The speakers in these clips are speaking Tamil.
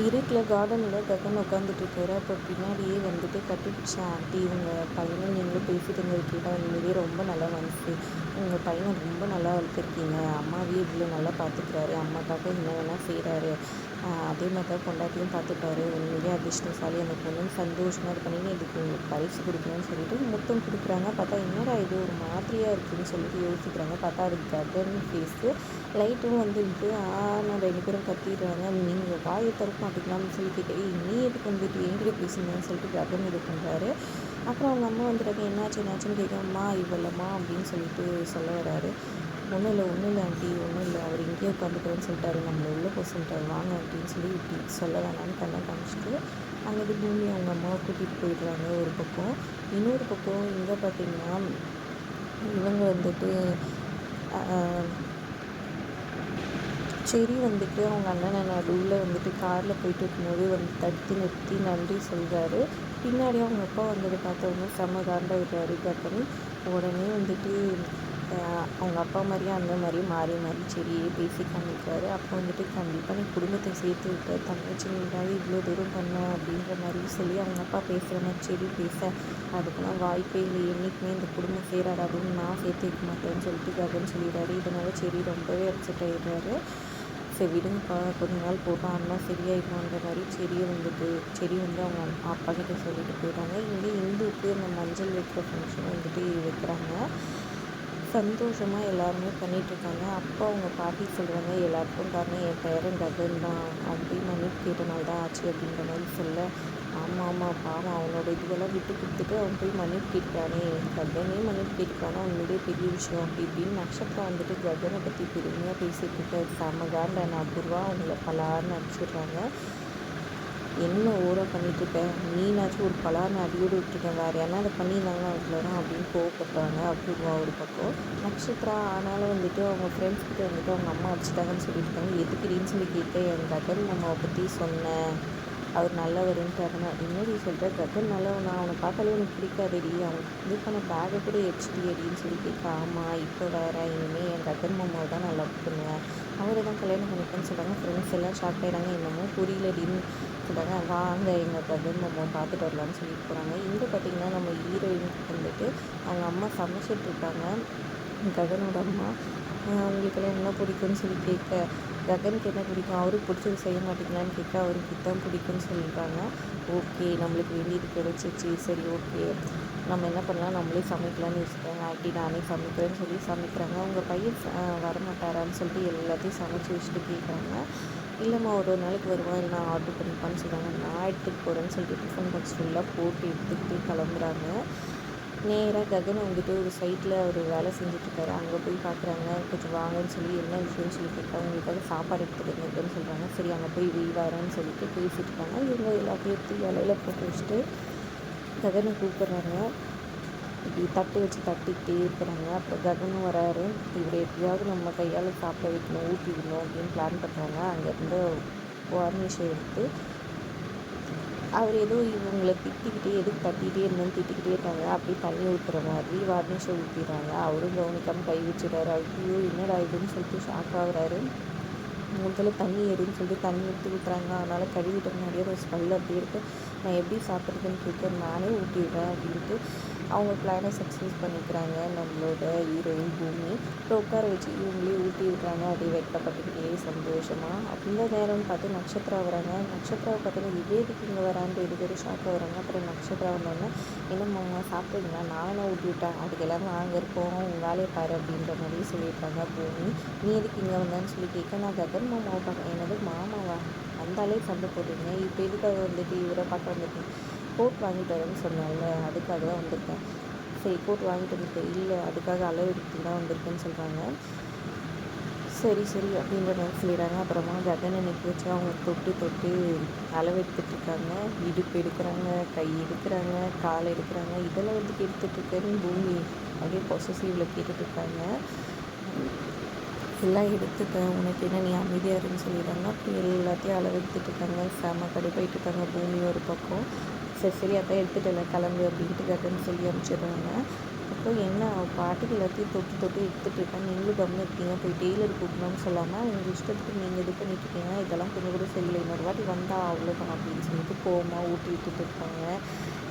இருட்டில் கார்டனில் ககன் உட்காந்துட்ருக்காரு. அப்போ பின்னாடியே வந்துட்டு கட்டிப்பிடிச்ச ஆண்டி, உங்கள் பையனும் நீங்களும் பேசிட்டு இருந்தது கேட்டால் உண்மையிலேயே ரொம்ப நல்ல மனசு. உங்கள் பையனை ரொம்ப நல்லா வளர்த்துருக்கீங்க. அம்மாவையே இவ்வளோ நல்லா பார்த்துக்கிறாரு. அம்மாக்காக என்ன வேணால் செய்கிறாரு. அதே மாதிரி தான் பொண்டாட்டியும் பார்த்துப்பாரு. உண்மையிலேயே அதிர்ஷ்டசாலி. அந்த பொண்ணுன்னு சந்தோஷமாக இது பண்ணின்னு இதுக்கு உங்களுக்கு பரிசு கொடுக்கணும்னு சொல்லிட்டு முத்தம் கொடுக்குறாங்க. பார்த்தா என்னடா இது ஒரு மாதிரியாக இருக்குதுன்னு சொல்லிட்டு யோசிக்கிறாங்க. பார்த்தா அது ககன் ஃபேஸு. லைட்டும் வந்துட்டு நான் 2 பேரும் கத்திடுறாங்க. நீங்கள் வாயை திறக்க மாட்டேங்களான்னு சொல்லி கேட்க, நீ எதுக்கு வந்துட்டு என்கிட்ட பேசுங்கன்னு சொல்லிட்டு ககன் இது பண்ணுறாரு. அப்புறம் அவங்க அம்மா வந்துட்டாங்க. என்னாச்சுன்னு கேட்கம்மா இவ்வளம்மா அப்படின்னு சொல்லிட்டு சொல்ல வராரு. ஒன்றும் இல்லை ஆண்டி, ஒன்றும் இல்லை, அவர் இங்கேயே உட்காந்துக்கிறேன்னு சொல்லிட்டாரு, நம்மளை உள்ளே போக சொல்லிட்டாரு, வாங்க அப்படின்னு சொல்லி இப்படி சொல்ல வேணான்னு கண்ணை காமிச்சிட்டு அங்கே பூமி அவங்க அம்மாவை கூட்டிகிட்டு போயிடுறாங்க ஒரு பக்கம். இன்னொரு பக்கம் இங்கே பார்த்தீங்கன்னா இவங்க வந்துட்டு செரி வந்துட்டு அவங்க அண்ணனை நடுவில் வந்துட்டு காரில் போயிட்டு இருக்கும்போது வந்து தடுத்து நிறுத்தி நன்றி சொல்கிறாரு. பின்னாடியே அவங்க அப்பா வந்ததை பார்த்தவங்க செம்ம காண்டாயிடுறாரு ககன். உடனே வந்துட்டு அவங்க அப்பா மாதிரியே அந்த மாதிரியும் மாறி செடியே பேசி காமிக்கிறாரு. அப்போ வந்துட்டு கண்டிப்பாக நீ குடும்பத்தை சேர்த்து விட்ட தங்கச்சிங்காக இவ்வளோ தூரம் பண்ண அப்படின்ற மாதிரி சொல்லி அவங்க அப்பா பேசுகிற மாதிரி செடி பேச, அதுக்கெல்லாம் வாய்ப்பே இல்லை, என்றைக்குமே இந்த குடும்பம் சேராது, அதுவும் நான் சேர்த்து வைக்க மாட்டேன்னு சொல்லிட்டு ககன் சொல்லிடுறாரு. இதனால செடி ரொம்பவே அப்செட் ஆகிடுறாரு. சரி விடுங்கப்பா, கொஞ்ச நாள் போட்டால் அண்ணா சரியாயிடுவான்ற மாதிரி செடி வந்து அவங்க அப்பா கிட்ட சொல்லிட்டு போயிட்டாங்க. இங்கே இந்துவுக்கு அந்த மஞ்சள் வைக்கிற ஃபங்க்ஷன் வந்துட்டு வைக்கிறாங்க. சந்தோஷமாக எல்லாருமே பண்ணிகிட்ருக்காங்க. அப்போ அவங்க பாட்டி சொல்கிறாங்க, எல்லாருக்கும் காரணம் என் பேரன் ககன் தான், அப்படி மன்னிப்பு கேட்டனால தான் ஆச்சு அப்படின்ற மாதிரி சொல்ல, ஆமாம் பாவம் அவனோட இதுவெல்லாம் விட்டு கொடுத்துட்டு அவன் போய் மன்னிப்பு கேட்குறானே, ககனே மன்னிப்பு கேட்குறானா உன்னுடைய பெரிய விஷயம் அப்படி இப்படின்னு நட்சத்திரம் வந்துட்டு ககனை பற்றி பெருமையாக பேசிகிட்டு இருக்க செம காண்ட அபூர்வா அவங்கள பலார்னு அடிச்சிடுறாங்க. என்ன ஓரா பண்ணிகிட்ருக்க, நீனாச்சும் ஒரு பலார்னு அடியோடு விட்டுருக்கேன், வேறு யாரா அதை பண்ணியிருந்தாங்கன்னா அவ்வளோதான் அப்படின்னு கோவப்படுறாங்க அபூர்வா ஒரு பக்கம். நட்சத்திரா ஆனாலும் வந்துட்டு அவங்க ஃப்ரெண்ட்ஸ் கிட்ட வந்துட்டு அவங்க அம்மா அடிச்சிட்டாங்கன்னு சொல்லியிருக்காங்க. எதுக்குடின்னு சொல்லி கேட்க, என் ககன் அம்மாவை பற்றி சொன்னேன், அவர் நல்லவருன்ட்டு. அதனால் என்னடி சொல்கிற, ககன் நல்லவனா, அவனை பார்த்தாலே எனக்கு பிடிக்காதடி, அவன் இது பண்ண பேகை கூட எடிச்சிட்டியடின்னு சொல்லி கேட்க, ஆமாம் இப்போ வேறு இனிமேல் என் ககன் மாமாவை தான் நல்லா பண்ணுவேன், அவரை தான் கல்யாணம் பண்ணிப்பேன்னு சொல்கிறாங்க. ஃப்ரெண்ட்ஸ் எல்லாம் ஷாக் ஆகிடாங்க, என்னமோ புரியலடின்னு சொல்கிறாங்க. வாங்க எங்கள் ககன் மாமாவை பார்த்துட்டு வரலான்னு சொல்லிட்டு போகிறாங்க. இங்கே பார்த்திங்கன்னா நம்ம ஹீரோயினுக்கு வந்துட்டு அவங்க அம்மா சமைச்சிட்ருக்காங்க. ககனோட அம்மா அவங்களுக்கெல்லாம் என்ன பிடிக்கும்னு சொல்லி கேட்க, ககனுக்கு என்ன பிடிக்கும், அவருக்கு பிடிச்சது செய்ய மாட்டீங்களான்னு கேட்க, அவருக்கு இதுதான் பிடிக்கும்னு சொல்லிடுறாங்க. ஓகே நம்மளுக்கு வேண்டியது கிடைச்சிச்சு, சரி ஓகே நம்ம என்ன பண்ணலாம், நம்மளே சமைக்கலான்னு யோசிக்கிறாங்க. ஆண்டி நானே சமைக்கிறேன்னு சொல்லி சமைக்கிறாங்க. அவங்க பையன் வரமாட்டாரான்னு சொல்லிட்டு எல்லாத்தையும் சமைச்சு வச்சுட்டு கேட்குறாங்க. இல்லைம்மா ஒரு நாளைக்கு வருவான், இல்லை நான் ஆர்டர் பண்ணிப்பான்னு சொல்கிறாங்க. நான் எடுத்துகிட்டு போகிறேன்னு சொல்லிட்டு டிஃபன் பாக்ஸ் ஃபுல்லாக போட்டு எடுத்துக்கிட்டு கிளம்புறாங்க. நேராக ககன் வந்துட்டு ஒரு சைட்டில் ஒரு வேலை செஞ்சுட்ருக்காரு. அங்கே போய் பார்க்குறாங்க. கொஞ்சம் வாங்கன்னு சொல்லி என்ன விஷயம்னு சொல்லி கேட்க, அவங்களுக்காக சாப்பாடு எடுத்துகிட்டு வந்துருக்குன்னு சொல்கிறாங்க. சரி அங்கே போய் வரேன்னு சொல்லிட்டு பேசிட்டு இருக்காங்க. இவங்க எல்லாத்தையும் எடுத்து இலையில போட்டு வச்சுட்டு ககனை கூப்பிட்றாங்க. இப்படி தட்டு வச்சு தட்டிக்கிட்டே இருக்கிறாங்க. அப்புறம் ககனும் வராரு. இவரை எப்படியாவது நம்ம கையால் சாப்பிட வைக்கணும், ஊட்டி விடணும் அப்படின்னு பிளான் பண்ணுறாங்க. அங்கேருந்து வார்னிஷை எடுத்து அவர் ஏதோ இவங்களை திட்டிக்கிட்டே எதுக்கு தட்டிகிட்டே இருந்தேன்னு திட்டிக்கிட்டே இருக்காங்க. அப்படியே தண்ணி ஊற்றுற மாதிரி வார்னிஷை ஊற்றிடுறாங்க. அவரும் கவனிக்காமல் கை வச்சுட்டாரு. ஐயோ என்னடா இதுன்னு சொல்லிட்டு ஷாக் ஆகுறாரு. முதல்ல தண்ணி எதுன்னு சொல்லிட்டு தண்ணி எடுத்து ஊற்றுறாங்க. அதனால் கழுவிட்ட முன்னாடியே ஒரு ஸ்மெல் அப்படி இருக்குது. நான் எப்படி சாப்பிட்றதுன்னு கேட்க, நானே ஊட்டிடுறேன் அப்படின்ட்டு அவங்க பிளானை சக்ஸஸ் பண்ணிக்கிறாங்க நம்மளோட ஹீரோயின் பூமி. அப்புறம் உட்கார வச்சு இவங்களே ஊட்டி விடுறாங்க. அப்படியே வெட்டப்பட்டுக்கிட்டே சந்தோஷமாக. அந்த நேரம்னு பார்த்து நட்சத்திரம் வராங்க. நட்சத்திராவை பார்த்தோன்னா விவேதிக்கு இங்கே வரான்ட்டு எடுக்கிற ஷாக்காக வராங்க. அப்புறம் நட்சத்திரம் வந்தோடனே, என்னம்மா சாப்பிட்டீங்களா, நானே ஊட்டி விட்டேன், அதுக்கு எல்லாமே நாங்கள் இருக்கோம், உங்கள் வேலையை பாரு அப்படின்ற மாதிரி சொல்லியிருக்காங்க பூமி. நீ எதுக்கு இங்கே வந்தான்னு சொல்லி கேட்க, நான் ககன் மாமாவை பார்க்க, என்னது மாமாவா, வந்தாலே சண்டை போட்டுருங்க, இப்போ எதுக்காக வந்துட்டு இவரை பார்க்க வந்துட்டேன், கோட் வாங்கிட்டு வரேன்னு சொன்னால அதுக்காக தான் வந்திருக்கேன். சரி கோட் வாங்கிட்டு வந்துருக்கேன், இல்லை அதுக்காக அளவு எடுத்து தான் வந்திருக்கேன்னு சொல்கிறாங்க. சரி அப்படின்ற மாதிரி சொல்லிடுறாங்க. அப்புறமா ககனை நிற்க வச்சு அவங்க தொட்டு அளவு எடுத்துகிட்ருக்காங்க. இடுப்பு எடுக்கிறாங்க, கை எடுக்கிறாங்க, கால் எடுக்கிறாங்க. இதெல்லாம் வந்து எடுத்துகிட்ருக்கேன்னு பூமி அப்படியே பொசசிவில் கேட்டுட்ருக்காங்க. எல்லாம் எடுத்துட்டேன், உனக்கு என்ன, நீ அமைதியாக இருன்னு சொல்லிடுறாங்க. அப்படி எல்லாத்தையும் அளவு எடுத்துகிட்ருக்காங்க. செம கடுப்பாயிட்டு இருக்காங்க பூமி ஒரு பக்கம். சரி அதான் எடுத்துகிட்டு கிளம்பு அப்படின்ட்டு ககன் சொல்லி அனுப்பிச்சிடுறாங்க. ஸோ என்ன பாட்டுக்கு எல்லாத்தையும் தொட்டு தொட்டு எடுத்துகிட்டு இருக்கேன், நீங்களும் கம்முன்னு இருக்கீங்க, போய் டெய்லர் கூப்பிடணும்னு சொல்லாமல் உங்கள் இஷ்டத்துக்கு நீங்கள் இது பண்ணிட்டு இருக்கீங்க, இதெல்லாம் கொஞ்சம் கூட சரியில்லை, இன்னொரு வாட்டி வந்தால் அவ்வளோதான் அப்படின்னு சொல்லிட்டு கோவமாக ஊட்டி விட்டுட்டு இருக்காங்க.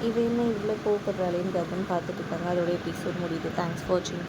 இவ என்ன இவ்வளோ கோவப்படுறாளேன்னு கவனம் பார்த்துட்டு இருக்காங்க. அதோட எபிசோட் முடியுது. தேங்க்ஸ் ஃபார் வாட்சிங்.